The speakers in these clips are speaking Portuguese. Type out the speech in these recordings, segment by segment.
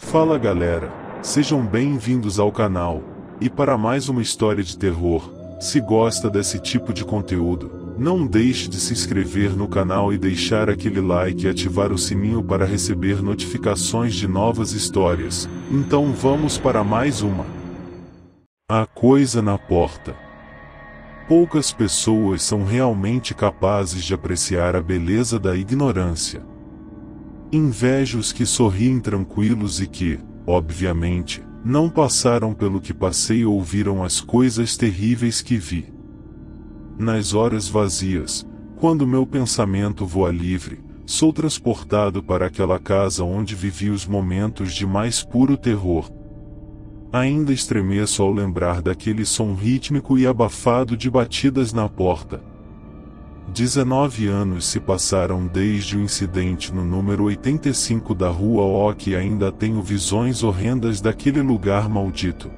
Fala galera, sejam bem-vindos ao canal, e para mais uma história de terror. Se gosta desse tipo de conteúdo, não deixe de se inscrever no canal e deixar aquele like e ativar o sininho para receber notificações de novas histórias. Então vamos para mais uma. A coisa na porta. Poucas pessoas são realmente capazes de apreciar a beleza da ignorância. Invejo os que sorriem tranquilos e que, obviamente, não passaram pelo que passei ou viram as coisas terríveis que vi. Nas horas vazias, quando meu pensamento voa livre, sou transportado para aquela casa onde vivi os momentos de mais puro terror. Ainda estremeço ao lembrar daquele som rítmico e abafado de batidas na porta. 19 anos se passaram desde o incidente no número 85 da Rua Oak e ainda tenho visões horrendas daquele lugar maldito.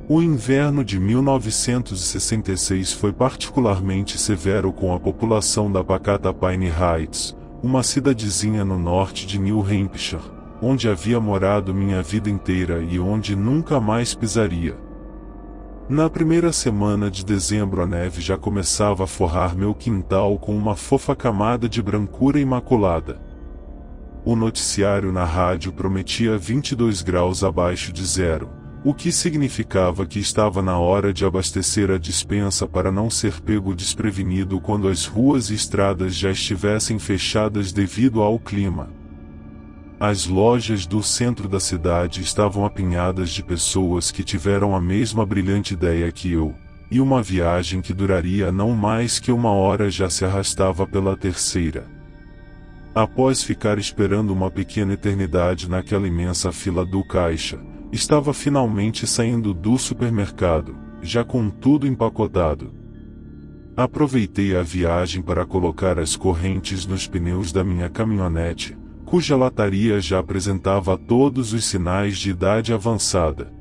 O inverno de 1966 foi particularmente severo com a população da pacata Pine Heights, uma cidadezinha no norte de New Hampshire, onde havia morado minha vida inteira e onde nunca mais pisaria. Na primeira semana de dezembro a neve já começava a forrar meu quintal com uma fofa camada de brancura imaculada. O noticiário na rádio prometia 22 graus abaixo de zero, o que significava que estava na hora de abastecer a despensa para não ser pego desprevenido quando as ruas e estradas já estivessem fechadas devido ao clima. As lojas do centro da cidade estavam apinhadas de pessoas que tiveram a mesma brilhante ideia que eu, e uma viagem que duraria não mais que uma hora já se arrastava pela terceira. Após ficar esperando uma pequena eternidade naquela imensa fila do caixa, estava finalmente saindo do supermercado, já com tudo empacotado. Aproveitei a viagem para colocar as correntes nos pneus da minha caminhonete, cuja lataria já apresentava todos os sinais de idade avançada.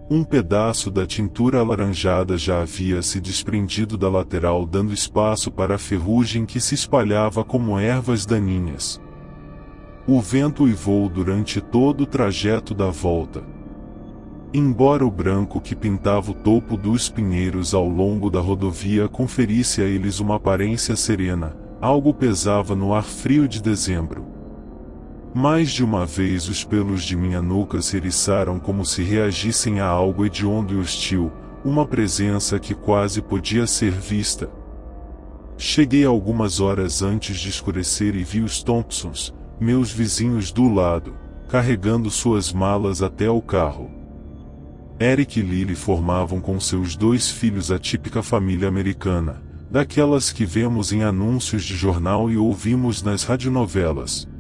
Um pedaço da tintura alaranjada já havia se desprendido da lateral, dando espaço para a ferrugem que se espalhava como ervas daninhas. O vento uivou durante todo o trajeto da volta. Embora o branco que pintava o topo dos pinheiros ao longo da rodovia conferisse a eles uma aparência serena, algo pesava no ar frio de dezembro. Mais de uma vez os pelos de minha nuca se eriçaram como se reagissem a algo hediondo e hostil, uma presença que quase podia ser vista. Cheguei algumas horas antes de escurecer e vi os Thompsons, meus vizinhos do lado, carregando suas malas até o carro. Eric e Lily formavam com seus 2 filhos a típica família americana, daquelas que vemos em anúncios de jornal e ouvimos nas radionovelas.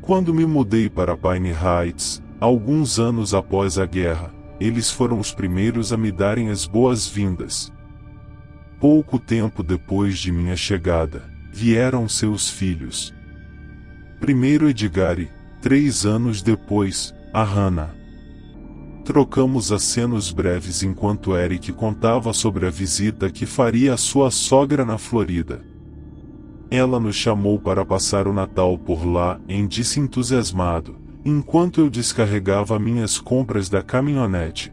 Quando me mudei para Pine Heights, alguns anos após a guerra, eles foram os primeiros a me darem as boas-vindas. Pouco tempo depois de minha chegada, vieram seus filhos. Primeiro Edgar e, 3 anos depois, a Hannah. Trocamos acenos breves enquanto Eric contava sobre a visita que faria à sua sogra na Flórida. Ela nos chamou para passar o Natal por lá, disse entusiasmado, enquanto eu descarregava minhas compras da caminhonete.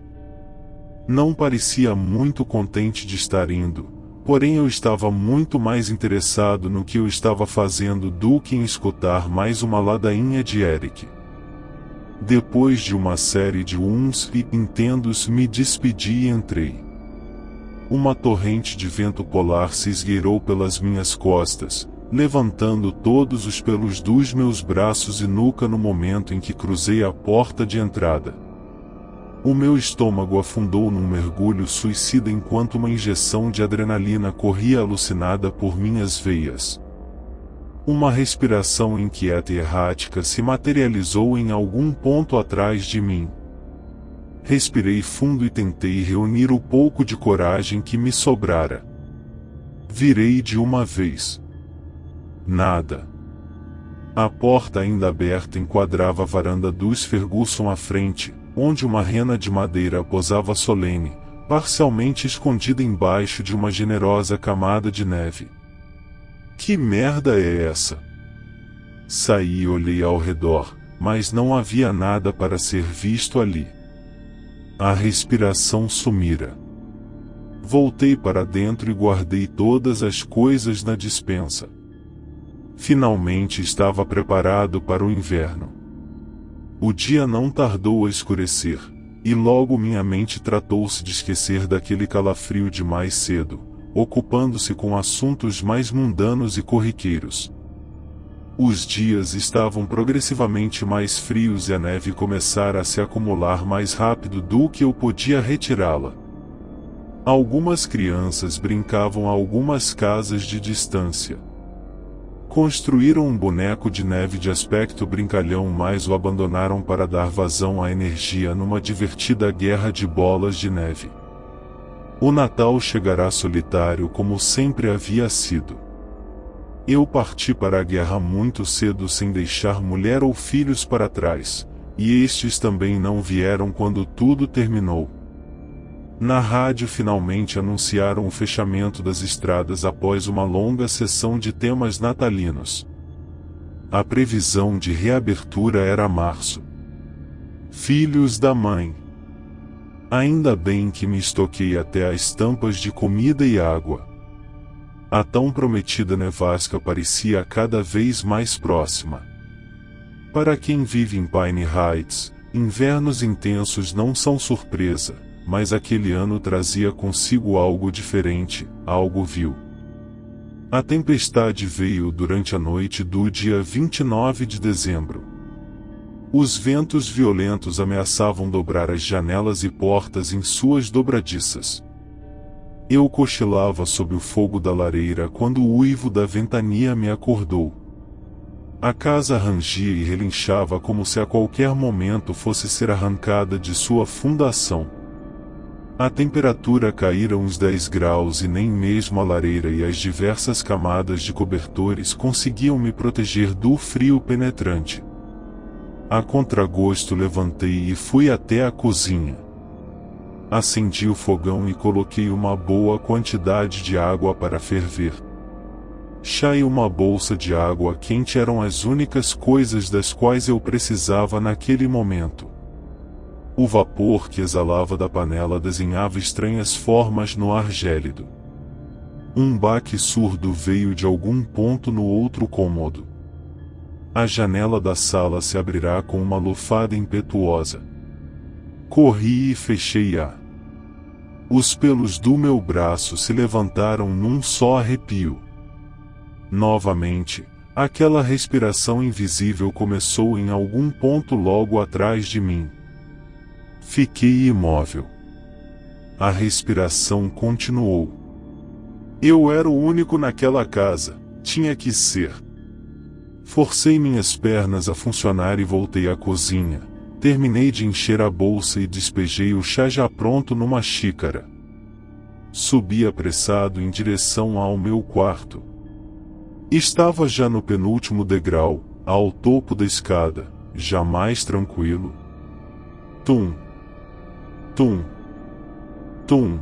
Não parecia muito contente de estar indo, porém eu estava muito mais interessado no que eu estava fazendo do que em escutar mais uma ladainha de Eric. Depois de uma série de uns e entendos me despedi e entrei. Uma torrente de vento polar se esgueirou pelas minhas costas, levantando todos os pelos dos meus braços e nuca no momento em que cruzei a porta de entrada. O meu estômago afundou num mergulho suicida enquanto uma injeção de adrenalina corria alucinada por minhas veias. Uma respiração inquieta e errática se materializou em algum ponto atrás de mim. Respirei fundo e tentei reunir o pouco de coragem que me sobrara. Virei de uma vez. Nada. A porta ainda aberta enquadrava a varanda dos Ferguson à frente, onde uma rena de madeira posava solene, parcialmente escondida embaixo de uma generosa camada de neve. Que merda é essa? Saí e olhei ao redor, mas não havia nada para ser visto ali. A respiração sumira. Voltei para dentro e guardei todas as coisas na despensa. Finalmente estava preparado para o inverno. O dia não tardou a escurecer, e logo minha mente tratou-se de esquecer daquele calafrio de mais cedo, ocupando-se com assuntos mais mundanos e corriqueiros. Os dias estavam progressivamente mais frios e a neve começara a se acumular mais rápido do que eu podia retirá-la. Algumas crianças brincavam a algumas casas de distância. Construíram um boneco de neve de aspecto brincalhão, mas o abandonaram para dar vazão à energia numa divertida guerra de bolas de neve. O Natal chegará solitário como sempre havia sido. Eu parti para a guerra muito cedo sem deixar mulher ou filhos para trás, e estes também não vieram quando tudo terminou. Na rádio finalmente anunciaram o fechamento das estradas após uma longa sessão de temas natalinos. A previsão de reabertura era março. Filhos da mãe. Ainda bem que me estoquei até as tampas de comida e água. A tão prometida nevasca parecia cada vez mais próxima. Para quem vive em Pine Heights, invernos intensos não são surpresa, mas aquele ano trazia consigo algo diferente, algo vil. A tempestade veio durante a noite do dia 29 de dezembro. Os ventos violentos ameaçavam dobrar as janelas e portas em suas dobradiças. Eu cochilava sob o fogo da lareira quando o uivo da ventania me acordou. A casa rangia e relinchava como se a qualquer momento fosse ser arrancada de sua fundação. A temperatura caíra uns 10 graus e nem mesmo a lareira e as diversas camadas de cobertores conseguiam me proteger do frio penetrante. A contragosto levantei e fui até a cozinha. Acendi o fogão e coloquei uma boa quantidade de água para ferver. Chá e uma bolsa de água quente eram as únicas coisas das quais eu precisava naquele momento. O vapor que exalava da panela desenhava estranhas formas no ar gélido. Um baque surdo veio de algum ponto no outro cômodo. A janela da sala se abrirá com uma lufada impetuosa. Corri e fechei-a. Os pelos do meu braço se levantaram num só arrepio. Novamente, aquela respiração invisível começou em algum ponto logo atrás de mim. Fiquei imóvel. A respiração continuou. Eu era o único naquela casa, tinha que ser. Forcei minhas pernas a funcionar e voltei à cozinha. Terminei de encher a bolsa e despejei o chá já pronto numa xícara. Subi apressado em direção ao meu quarto. Estava já no penúltimo degrau, ao topo da escada, já mais tranquilo. Tum! Tum! Tum!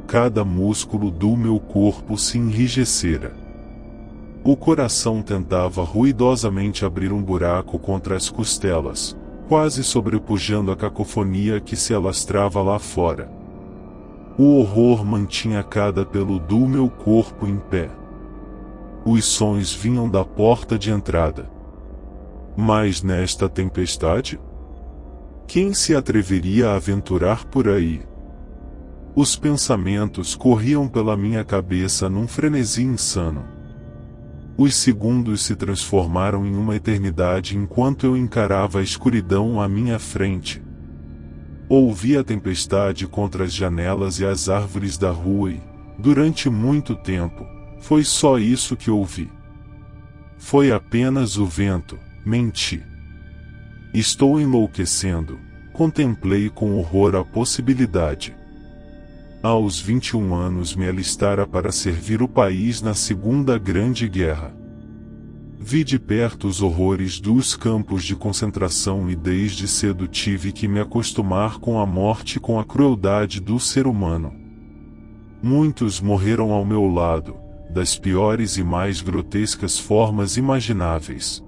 Cada músculo do meu corpo se enrijecera. O coração tentava ruidosamente abrir um buraco contra as costelas, quase sobrepujando a cacofonia que se alastrava lá fora. O horror mantinha cada pelo do meu corpo em pé. Os sons vinham da porta de entrada. Mas nesta tempestade? Quem se atreveria a aventurar por aí? Os pensamentos corriam pela minha cabeça num frenesi insano. Os segundos se transformaram em uma eternidade enquanto eu encarava a escuridão à minha frente. Ouvi a tempestade contra as janelas e as árvores da rua e, durante muito tempo, foi só isso que ouvi. Foi apenas o vento, menti. Estou enlouquecendo, contemplei com horror a possibilidade. Aos 21 anos me alistara para servir o país na Segunda Grande Guerra. Vi de perto os horrores dos campos de concentração e desde cedo tive que me acostumar com a morte e com a crueldade do ser humano. Muitos morreram ao meu lado, das piores e mais grotescas formas imagináveis.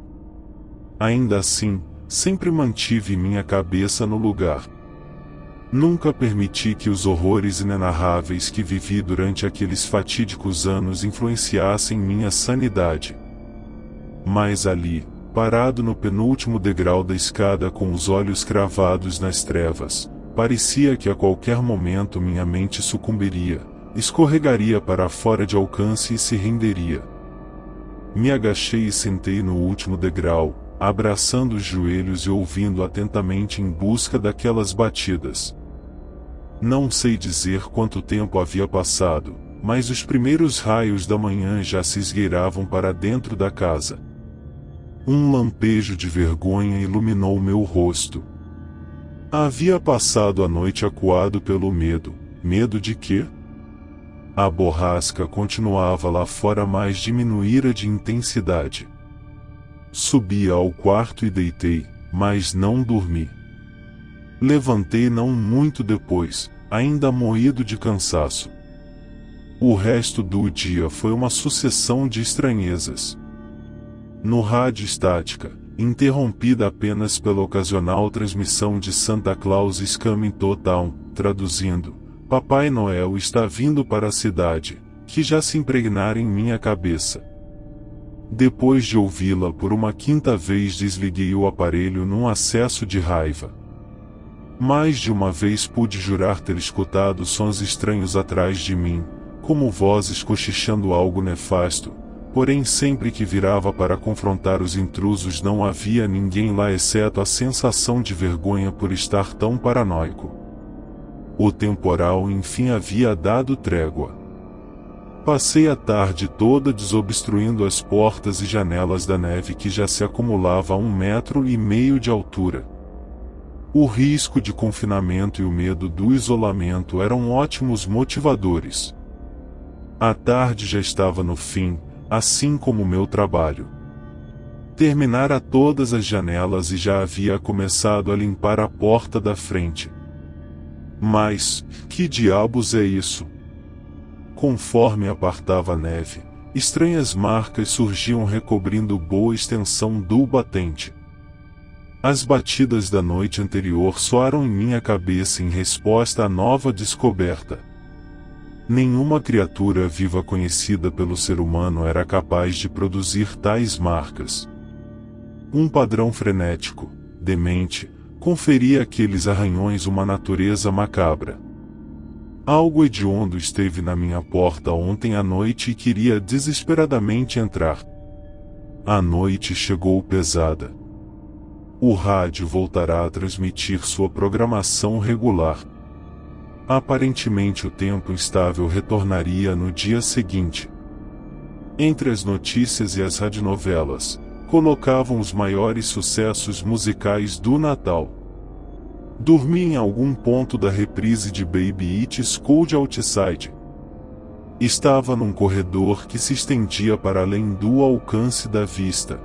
Ainda assim, sempre mantive minha cabeça no lugar. Nunca permiti que os horrores inenarráveis que vivi durante aqueles fatídicos anos influenciassem minha sanidade. Mas ali, parado no penúltimo degrau da escada com os olhos cravados nas trevas, parecia que a qualquer momento minha mente sucumbiria, escorregaria para fora de alcance e se renderia. Me agachei e sentei no último degrau, abraçando os joelhos e ouvindo atentamente em busca daquelas batidas. Não sei dizer quanto tempo havia passado, mas os primeiros raios da manhã já se esgueiravam para dentro da casa. Um lampejo de vergonha iluminou meu rosto. Havia passado a noite acuado pelo medo. Medo de quê? A borrasca continuava lá fora, mas diminuíra de intensidade. Subi ao quarto e deitei, mas não dormi. Levantei não muito depois, ainda moído de cansaço. O resto do dia foi uma sucessão de estranhezas. No rádio estática, interrompida apenas pela ocasional transmissão de Santa Claus is Coming to Town, traduzindo, Papai Noel está vindo para a cidade, que já se impregnara em minha cabeça. Depois de ouvi-la por uma quinta vez, desliguei o aparelho num acesso de raiva. Mais de uma vez pude jurar ter escutado sons estranhos atrás de mim, como vozes cochichando algo nefasto, porém sempre que virava para confrontar os intrusos não havia ninguém lá exceto a sensação de vergonha por estar tão paranoico. O temporal enfim havia dado trégua. Passei a tarde toda desobstruindo as portas e janelas da neve que já se acumulava a 1,5 metros de altura. O risco de confinamento e o medo do isolamento eram ótimos motivadores. A tarde já estava no fim, assim como o meu trabalho. Terminara todas as janelas e já havia começado a limpar a porta da frente. Mas, que diabos é isso? Conforme apartava a neve, estranhas marcas surgiam recobrindo boa extensão do batente. As batidas da noite anterior soaram em minha cabeça em resposta à nova descoberta. Nenhuma criatura viva conhecida pelo ser humano era capaz de produzir tais marcas. Um padrão frenético, demente, conferia àqueles arranhões uma natureza macabra. Algo hediondo esteve na minha porta ontem à noite e queria desesperadamente entrar. A noite chegou pesada. O rádio voltará a transmitir sua programação regular. Aparentemente o tempo instável retornaria no dia seguinte. Entre as notícias e as radionovelas, colocavam os maiores sucessos musicais do Natal. Dormi em algum ponto da reprise de Baby It's Cold Outside. Estava num corredor que se estendia para além do alcance da vista.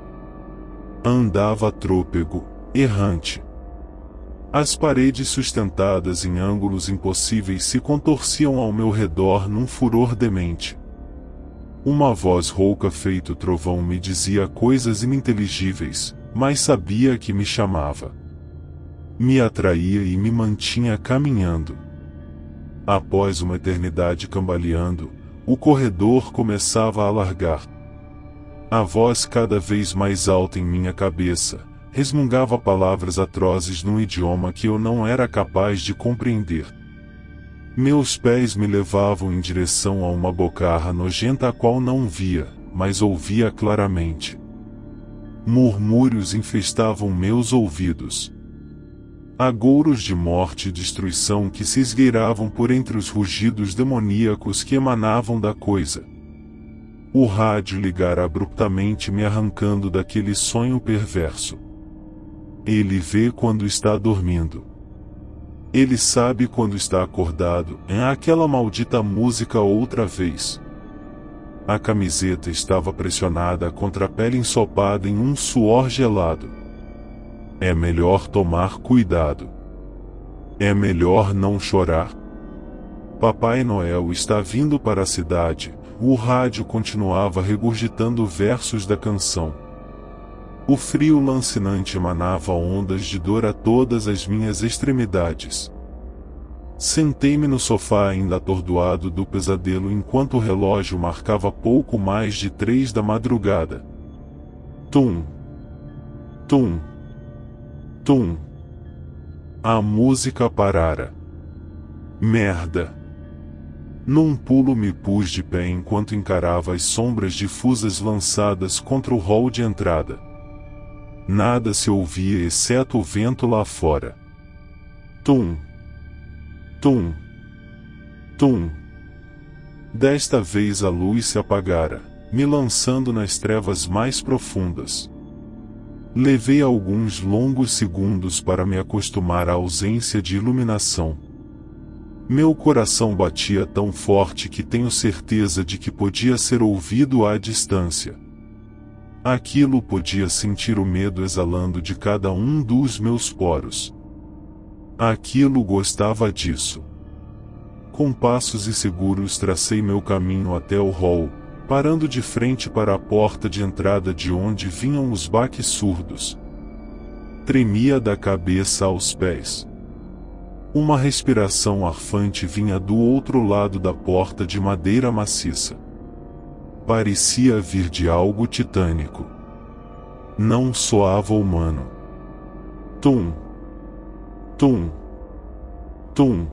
Andava trôpego, errante. As paredes sustentadas em ângulos impossíveis se contorciam ao meu redor num furor demente. Uma voz rouca feito trovão me dizia coisas ininteligíveis, mas sabia que me chamava. Me atraía e me mantinha caminhando. Após uma eternidade cambaleando, o corredor começava a alargar. A voz cada vez mais alta em minha cabeça, resmungava palavras atrozes num idioma que eu não era capaz de compreender. Meus pés me levavam em direção a uma bocarra nojenta a qual não via, mas ouvia claramente. Murmúrios infestavam meus ouvidos. Agouros de morte e destruição que se esgueiravam por entre os rugidos demoníacos que emanavam da coisa. O rádio ligara abruptamente, me arrancando daquele sonho perverso. Ele vê quando está dormindo. Ele sabe quando está acordado. É aquela maldita música outra vez. A camiseta estava pressionada contra a pele ensopada em um suor gelado. É melhor tomar cuidado. É melhor não chorar. Papai Noel está vindo para a cidade. O rádio continuava regurgitando versos da canção. O frio lancinante emanava ondas de dor a todas as minhas extremidades. Sentei-me no sofá ainda atordoado do pesadelo enquanto o relógio marcava pouco mais de 3 da madrugada. Tum! Tum! Tum! A música parara. Merda! Num pulo me pus de pé enquanto encarava as sombras difusas lançadas contra o hall de entrada. Nada se ouvia exceto o vento lá fora. Tum! Tum! Tum! Desta vez a luz se apagara, me lançando nas trevas mais profundas. Levei alguns longos segundos para me acostumar à ausência de iluminação. Meu coração batia tão forte que tenho certeza de que podia ser ouvido à distância. Aquilo podia sentir o medo exalando de cada um dos meus poros. Aquilo gostava disso. Com passos inseguros tracei meu caminho até o hall, parando de frente para a porta de entrada de onde vinham os baques surdos. Tremia da cabeça aos pés. Uma respiração arfante vinha do outro lado da porta de madeira maciça. Parecia vir de algo titânico. Não soava humano. Tum! Tum! Tum!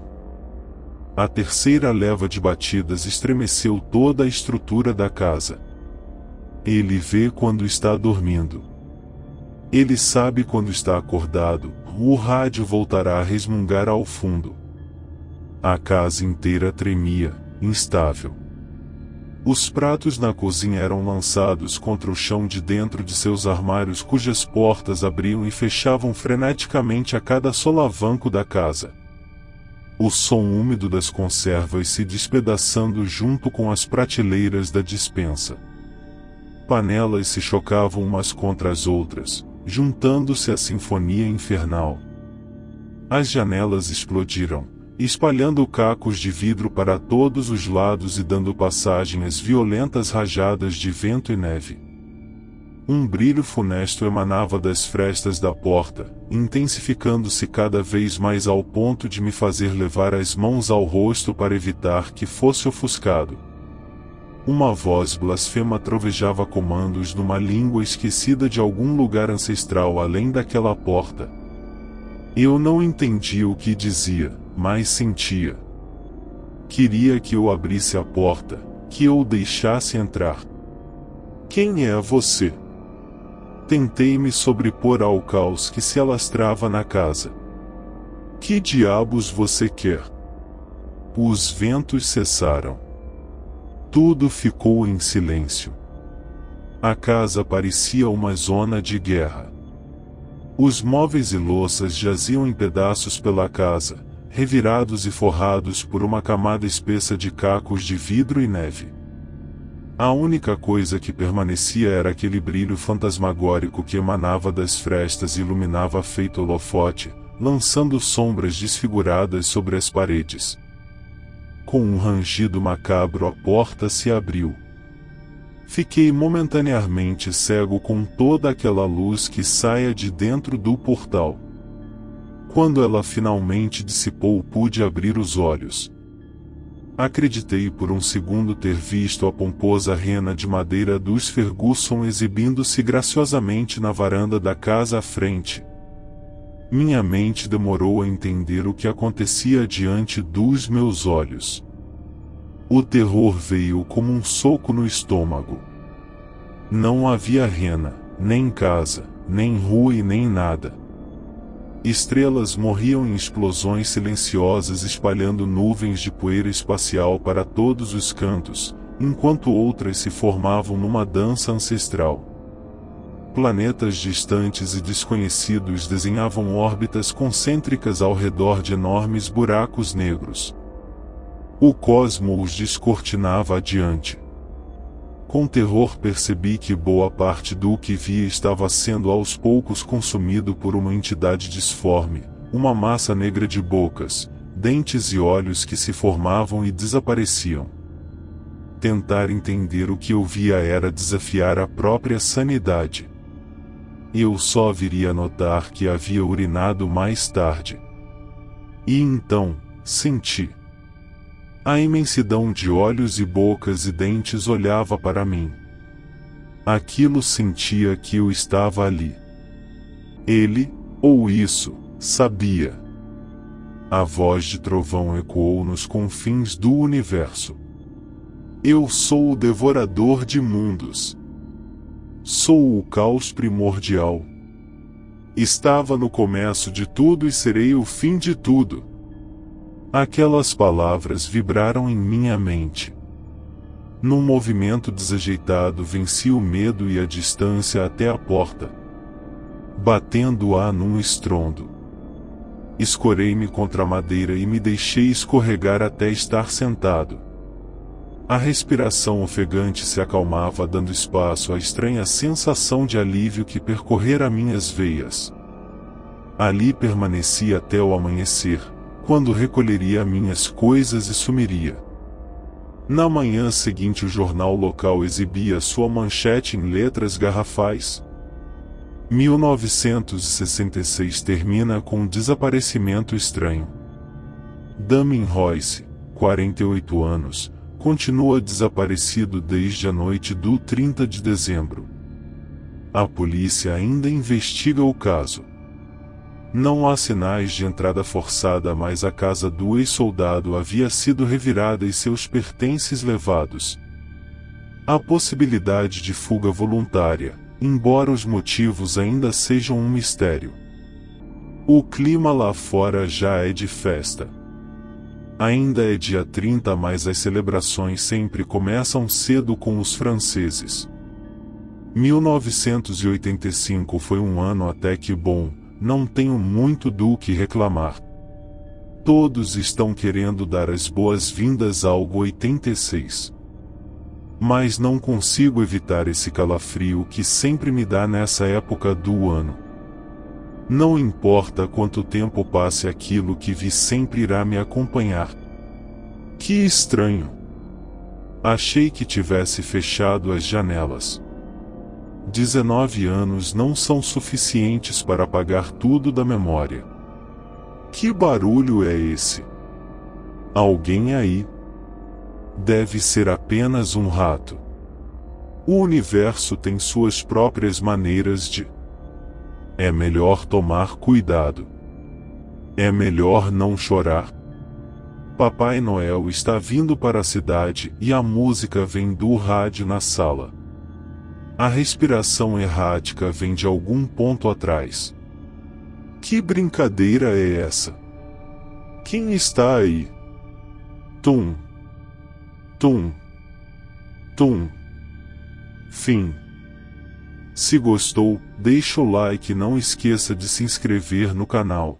A terceira leva de batidas estremeceu toda a estrutura da casa. Ele vê quando está dormindo. Ele sabe quando está acordado, o rádio voltará a resmungar ao fundo. A casa inteira tremia, instável. Os pratos na cozinha eram lançados contra o chão de dentro de seus armários cujas portas abriam e fechavam freneticamente a cada solavanco da casa. O som úmido das conservas se despedaçando junto com as prateleiras da despensa. Panelas se chocavam umas contra as outras, juntando-se à sinfonia infernal. As janelas explodiram, espalhando cacos de vidro para todos os lados e dando passagem às violentas rajadas de vento e neve. Um brilho funesto emanava das frestas da porta, intensificando-se cada vez mais ao ponto de me fazer levar as mãos ao rosto para evitar que fosse ofuscado. Uma voz blasfema trovejava comandos numa língua esquecida de algum lugar ancestral além daquela porta. Eu não entendia o que dizia, mas sentia. Queria que eu abrisse a porta, que eu o deixasse entrar. Quem é você? Tentei me sobrepor ao caos que se alastrava na casa. Que diabos você quer? Os ventos cessaram. Tudo ficou em silêncio. A casa parecia uma zona de guerra. Os móveis e louças jaziam em pedaços pela casa, revirados e forrados por uma camada espessa de cacos de vidro e neve. A única coisa que permanecia era aquele brilho fantasmagórico que emanava das frestas e iluminava feito holofote, lançando sombras desfiguradas sobre as paredes. Com um rangido macabro a porta se abriu. Fiquei momentaneamente cego com toda aquela luz que saia de dentro do portal. Quando ela finalmente dissipou, pude abrir os olhos. Acreditei por um segundo ter visto a pomposa rena de madeira dos Ferguson exibindo-se graciosamente na varanda da casa à frente. Minha mente demorou a entender o que acontecia diante dos meus olhos. O terror veio como um soco no estômago. Não havia rena, nem casa, nem rua e nem nada. Estrelas morriam em explosões silenciosas espalhando nuvens de poeira espacial para todos os cantos, enquanto outras se formavam numa dança ancestral. Planetas distantes e desconhecidos desenhavam órbitas concêntricas ao redor de enormes buracos negros. O cosmo os descortinava adiante. Com terror percebi que boa parte do que via estava sendo aos poucos consumido por uma entidade disforme, uma massa negra de bocas, dentes e olhos que se formavam e desapareciam. Tentar entender o que eu via era desafiar a própria sanidade. Eu só viria a notar que havia urinado mais tarde. E então, senti. A imensidão de olhos e bocas e dentes olhava para mim. Aquilo sentia que eu estava ali. Ele, ou isso, sabia. A voz de trovão ecoou nos confins do universo. Eu sou o devorador de mundos. Sou o caos primordial. Estava no começo de tudo e serei o fim de tudo. Aquelas palavras vibraram em minha mente. Num movimento desajeitado venci o medo e a distância até a porta, batendo-a num estrondo. Escorei-me contra a madeira e me deixei escorregar até estar sentado. A respiração ofegante se acalmava, dando espaço à estranha sensação de alívio que percorrera minhas veias. Ali permaneci até o amanhecer, quando recolheria minhas coisas e sumiria. Na manhã seguinte, o jornal local exibia sua manchete em letras garrafais. 1966 termina com um desaparecimento estranho. Damien Royce, 48 anos, continua desaparecido desde a noite do 30 de dezembro. A polícia ainda investiga o caso. Não há sinais de entrada forçada, mas a casa do ex-soldado havia sido revirada e seus pertences levados. Há possibilidade de fuga voluntária, embora os motivos ainda sejam um mistério. O clima lá fora já é de festa. Ainda é dia 30, mas as celebrações sempre começam cedo com os franceses. 1985 foi um ano até que bom. Não tenho muito do que reclamar. Todos estão querendo dar as boas-vindas ao 86. Mas não consigo evitar esse calafrio que sempre me dá nessa época do ano. Não importa quanto tempo passe, aquilo que vi sempre irá me acompanhar. Que estranho. Achei que tivesse fechado as janelas. 19 anos não são suficientes para apagar tudo da memória. Que barulho é esse? Alguém aí? Deve ser apenas um rato. O universo tem suas próprias maneiras de... É melhor tomar cuidado. É melhor não chorar. Papai Noel está vindo para a cidade e a música vem do rádio na sala. A respiração errática vem de algum ponto atrás. Que brincadeira é essa? Quem está aí? Tum. Tum. Tum. Fim. Se gostou, deixa o like e não esqueça de se inscrever no canal.